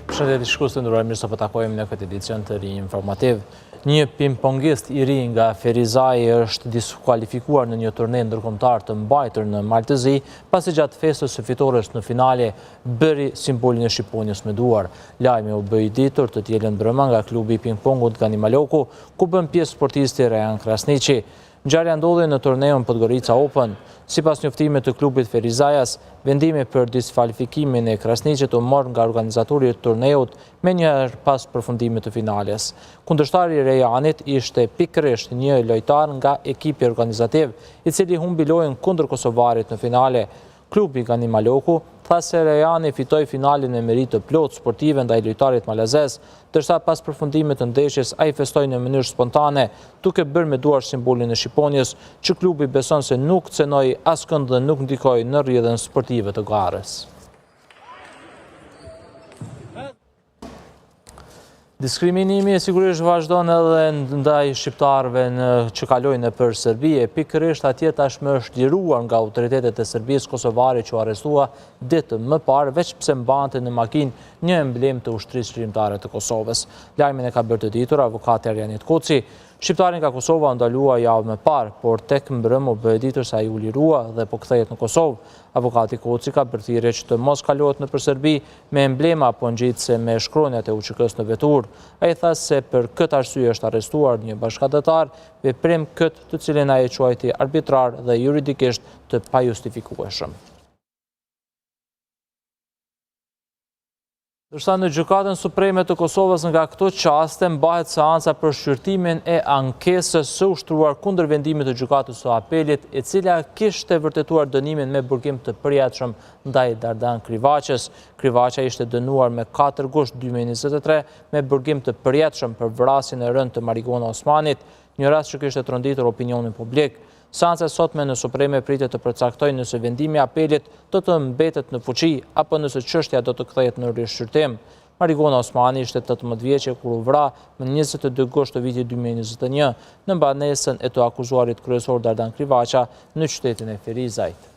Përshëndetje shikues të nderuar, mirë se po takojmë në këtë edicion të ri informativ. Një pingpongist i ri nga Ferizaj është diskualifikuar në një turne ndërkombëtar të mbajtur në Maltëzi, pasi gjatë festës së fitores në finale bëri simbolin e shqiponjës me duar. Lajmi u bë i ditur të dielën brëma nga klubi i pingpongut Gani Maloku, ku bën pjesë sportisti Rejan Krasniqi. Ngjarja ndodhi në turneun Podgorica Open. Sipas njoftimit të klubit Ferizajas, vendimi për diskualifikimin e Krasniqit u mor nga organizatori i turneut me një herë pas përfundimit të finales. Kundërshtari i Rejanit ishte pikërisht një lojtar nga ekipi organizativ, i cili humbi lojën kundër kosovarit në finale. Klubi Gani Maloku tha se Rejani fitoi finalin e meritë plot sportive ndaj lojtarit malazez, ndërsa pas përfundimit të ndeshjes ai festoi në mënyrë spontane, duke bërë me duar simbolin e shqiponjës, që klubi beson se nuk cenoi askënd dhe nuk ndikoi në rrjedhën sportive të garës. Diskriminimi sigurisht vazhdon edhe ndaj shqiptarëve që kalojnë nëpër Serbi, pikërisht atje tashmë është liruar nga autoritetet e Serbisë kosovari që arrestua ditë më parë, veç pse mbante në makinë një emblem të ushtrisë çlimtare të Kosovës. Lajmin e ka bërë të ditur avokati Erjanit Koci. Shqiptarin nga Kosova u ndalua javë më parë, por tek mbrëm u bë e ditur se ai u lirua dhe po kthehet në Kosovë. Avokati Koci ka bërë thirrje që të mos kalohet nëpër Serbi me emblema apo ngjitse me shkronjat e UÇK-s në vetur. Ai tha se për këtë arsye është arrestuar një bashkëdhetar, veprim këtë të cilin ai e quajti arbitrar dhe juridikisht të pajustifikueshëm. Ndërsa në Gjykatën Supreme të Kosovës nga këto qaste mbahet seanca për shqyrtimin e ankesës së ushtruar kundër vendimit të Gjykatës së Apelit, e cila kishte vërtetuar dënimin me burgim të përjetshëm ndaj Dardan Krivaqës. Krivaqja ishte dënuar me 4 gusht 2023 me burgim të përjetshëm për vrasjen e rënë të Marigona Osmanit, një rast që kishte tronditur opinionin publik. Seanca sotme në Supreme pritet të përcaktojë nëse vendimi i apelit do të mbetet në fuqi apo nëse çështja do të kthehet në rishqyrtim. Marigona Osmani ishte 18 vjeçe kur u vra më 22 gusht të vitit 2021 në banesën e të akuzuarit kryesor Dardan Krivaqa në qytetin e Ferizajt.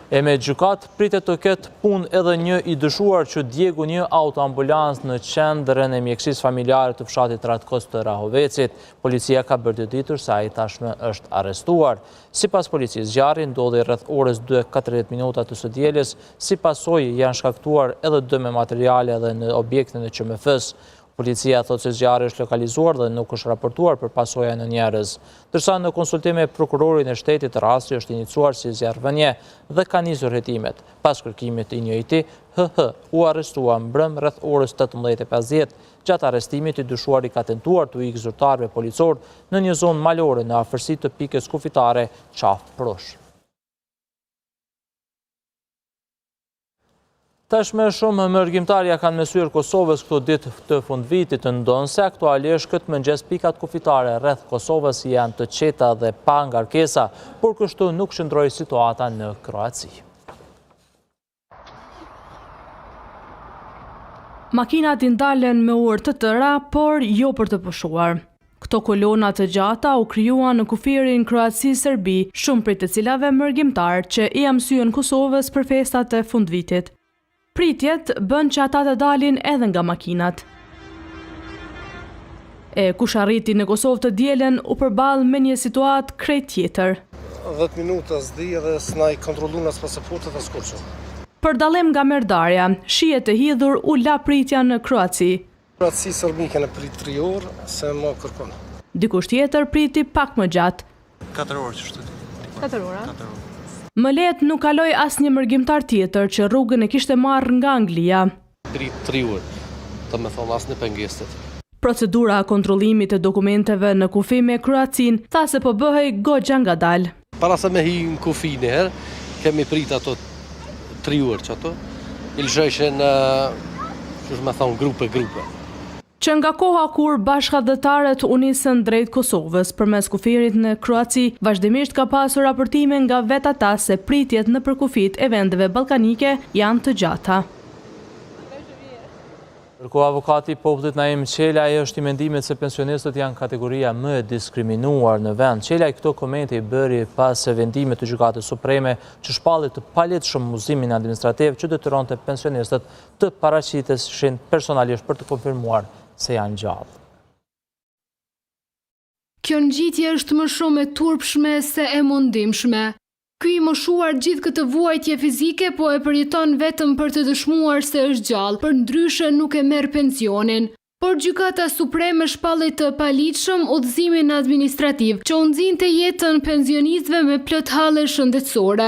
E me gjykat pritet të ketë punë edhe një i dëshuar që djegu një autoambulans në qendrën e mjekësisë familjare të fshatit Ratkos të Rahovecit. Policia ka bërë të ditur se ai tashmë është arrestuar. Sipas policisë, zjarri ndodhi rreth orës 2:40 minuta të së dielës, si pasojë janë shkaktuar edhe dëme materiale edhe në objektin e QMF-s. Policia thotë se zjarri është lokalizuar dhe nuk është raportuar për pasoja në njerëz. Ndërsa në konsultim me prokurorin e shtetit, rasti është iniciuar si zjarrvënie dhe ka nisur hetimet. Pas kërkimit të njëjti, HH u arrestua mbrëm rreth orës 18:50. Gjatë arrestimit, i dyshuari ka tentuar të ikë zyrtarëve policor në një zonë malore në afërsi të pikës kufitare Qafë-Prush. Tashmë shumë mërgjimtarja kanë mesyer Kosovës këto ditë të fundvitit të ndonë se aktualisht këtë mëngjes pikat kufitare rreth Kosovës janë të qeta dhe pa ngarkesa, por kështu nuk shndroi situata në Kroaci. Makinat i ndalen me orë të tëra, por jo për të pushuar. Këto kolona të gjata u krijuan në kufirin Kroaci-Serbi, shumë prej të cilave mërgjimtar që i amsyen Kosovës për festat e fundvitit. Pritjet bën që ata të dalin edhe nga makinat. E kush arriti në Kosovë të dielen u përball me një situatë krejt tjetër. 10 minuta s'di edhe s'na i kontrolluan as pasaportet as kurço. Për dallim nga merdarja, shihet e hidhur u la pritja në Kroaci. Kroaci Serbi kanë prit 3 orë se më kërkon. Dikush tjetër priti pak më gjatë. 4 orë që shtet. 4 ora? 4 orë. Më lehtë nuk kaloi asnjë mërgjimtar tjetër që rrugën e kishte marrë nga Anglia. Prit 3 orë. Të më thonë asnjë pengestet. Procedura kontrollimit të dokumenteve në kufi me Kroacin tha se po bëhej goxha ngadalë. Para se me hi në kufi një herë, kemi prit ato 3 orë që ato. I lësheshen, që më thonë, grupe. Që nga koha kur bashkëdhetarët u nisën drejt Kosovës përmes kufirit në Kroaci, vazhdimisht ka pasur raportime nga vetë ata se pritjet në përkufit e vendeve ballkanike janë të gjata. Ndërkohë avokati i popullit Naim Qelaj është i mendimit se pensionistët janë kategoria më e diskriminuar në vend. Qelaj këto komente i bëri pas vendimit të Gjykatës Supreme që shpalli të palegjshëm muzimin administrativ që detyronte pensionistët të paraqiteshin personalisht për të konfirmuar se janë gjallë. Kjo ngjitje është më shumë e turpshme se e mundimshme. Ky i moshuar gjithë këtë vuajtje fizike, po e përjeton vetëm për të dëshmuar se është gjallë, për ndryshe nuk e merr pensionin. Por Gjykata Supreme shpalli të paligjshëm udhëzimin administrativ, që u nxinte jetën pensionistëve me plot halle shëndetësore.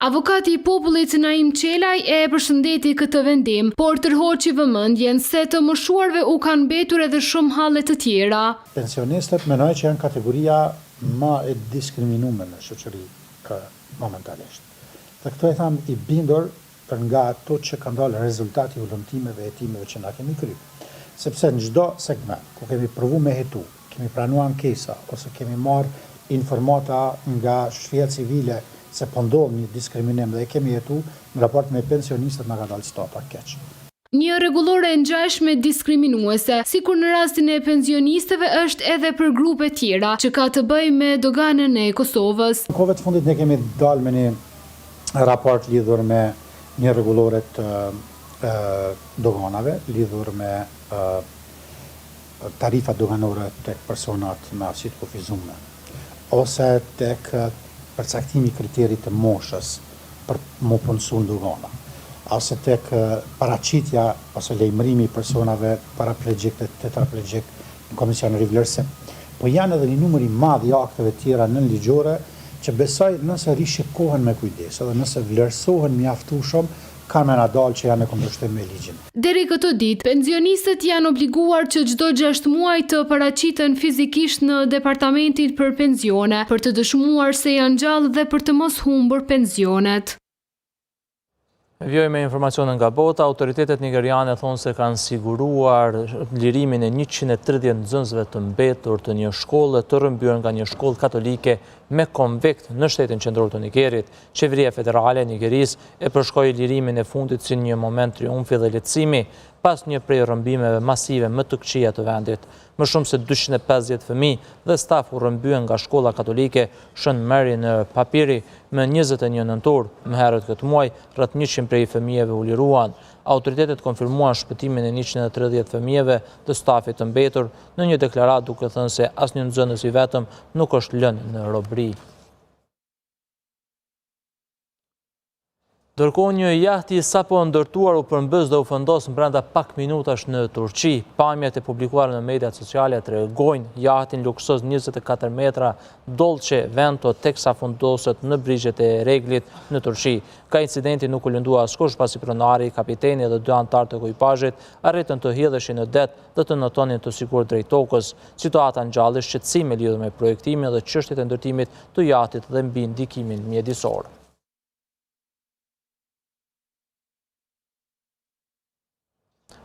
Avokati i popullit Naim Qelaj e përshëndeti këtë vendim, por tërhoqi vëmendjen se të moshuarve u kanë mbetur edhe shumë halle të tjera. Pensionistët mendoj që janë kategoria më e diskriminuar në shoqëri momentalisht. Dhe këto e tham i bindur nga ato që kanë dalë rezultati i ullëmtimeve e hetimeve që na kemi kryer. Sepse në çdo segment ku kemi provu me hetu, kemi pranuar ankesa ose kemi marrë informata nga shtëpia civile se po ndodh një diskriminim dhe e kemi hetu, në raport me pensionistët na ka dalë stata keq. Një rregullore e ngjashme diskriminuese, sikur në rastin e pensionistëve, është edhe për grupe tjera, që ka të bëjë me doganën e Kosovës. Në kohët fundit ne kemi dalë me një raport lidhur me një rregullore të doganave, lidhur me tarifat doganore tek personat me arsye të kufizuara, ose tek përcaktimi i kriterit të moshës për mu punësu në dogana, ose tek paraqitja ose lejmërimi i personave paraplegjik dhe tetraplegjik në Komision Rivlerësim. Po janë edhe një numër i madh i akteve tjera nënligjore që besoj nëse rishikohen me kujdes dhe nëse vlerësohen mjaftueshëm kanë me nadal që janë në kundërshtim me ligjin. Deri këtë ditë, pensionistët janë obliguar që çdo 6 muaj të paraqiten fizikisht në departamentin për pensione, për të dëshmuar se janë gjallë dhe për të mos humbur pensionet. Vjoj me informacionën nga bota, autoritetet nigeriane thonë se kanë siguruar lirimin e 130 nxënësve të mbetur të një shkolle të rrëmbyer nga një shkollë katolike me konvikt në shtetin qendror të Nigerit. Qeveria Federale e Nigerisë e përshkroi lirimin e fundit si një moment triumfi dhe lehtësimi pas një prej rrëmbimeve masive më të këqija të vendit. Më shumë se 250 fëmijë dhe staf u rrëmbyen nga shkolla katolike Shën Mary në Papiri më 21 nëntor. Më herët këtë muaj, rreth 100 prej fëmijëve u liruan. Autoritetet konfirmuan shpëtimin e 130 fëmijëve të stafit të mbetur në një deklaratë duke thënë se asnjë nxënës i vetëm nuk është lënë në robëri. Ndërkohë një jahti sapo ndërtuar u përmbës dhe u fundos brenda pak minutash në Turqi. Pamjet e publikuara në mediat sociale tregojnë jahtin luksos 24 metra Dolce Vento teksa fundoset në brigjet e Reglit në Turqi. Ka incidenti nuk u lëndua askush pasi pronari, kapiteni dhe 2 anëtarë të ekipazhit arritën të hidheshin në det dhe të notonin të sigurt drejt tokës. Situata ngjalli shqetësime lidhur me projektimin dhe çështjet e ndërtimit të jahtit dhe mbi ndikimin mjedisor.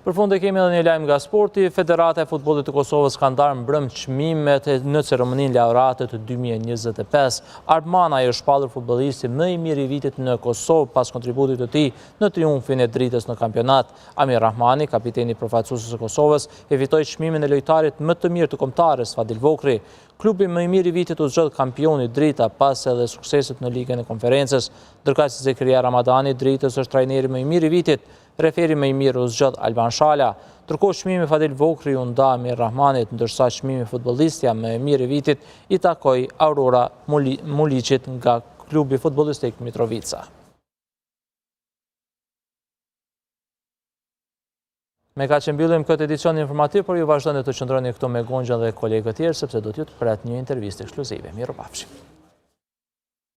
Për fund e kemi edhe një lajm nga sporti. Federata e Futbollit të Kosovës ka ndarë mbrëm çmimet në ceremoninë laureate të 2025. Armana është shpallur futbollisti më i mirë i vitit në Kosovë pas kontributit të tij në triumfin e dritës në kampionat. Amir Rahmani, kapiteni i përfaqësuesve të Kosovës, e fitoi çmimin e lojtarit më të mirë të kombëtarës Fadil Vokri. Klubi më i mirë i vitit u zgjodh kampioni drita pas edhe suksesit në Ligën e Konferencës, ndërkaq se Zekeria Ramadani dritës është trajneri më i mirë i vitit. Referi më i mirë u zgjodh Alban Shala. Ndërkohë çmimi Fadil Vokri u nda Amir Rahmanit, ndërsa çmimi futbollistja më e mirë i vitit i takoi Aurora Muliçit nga klubi futbollistik Mitrovica. Me ka që mbyllim këtë edicion informativ, por ju vazhdoni të qëndroni këtu me Gonxhën dhe kolegët tjerë, sepse do t'ju të pret një intervistë ekskluzive. Mirupafshim.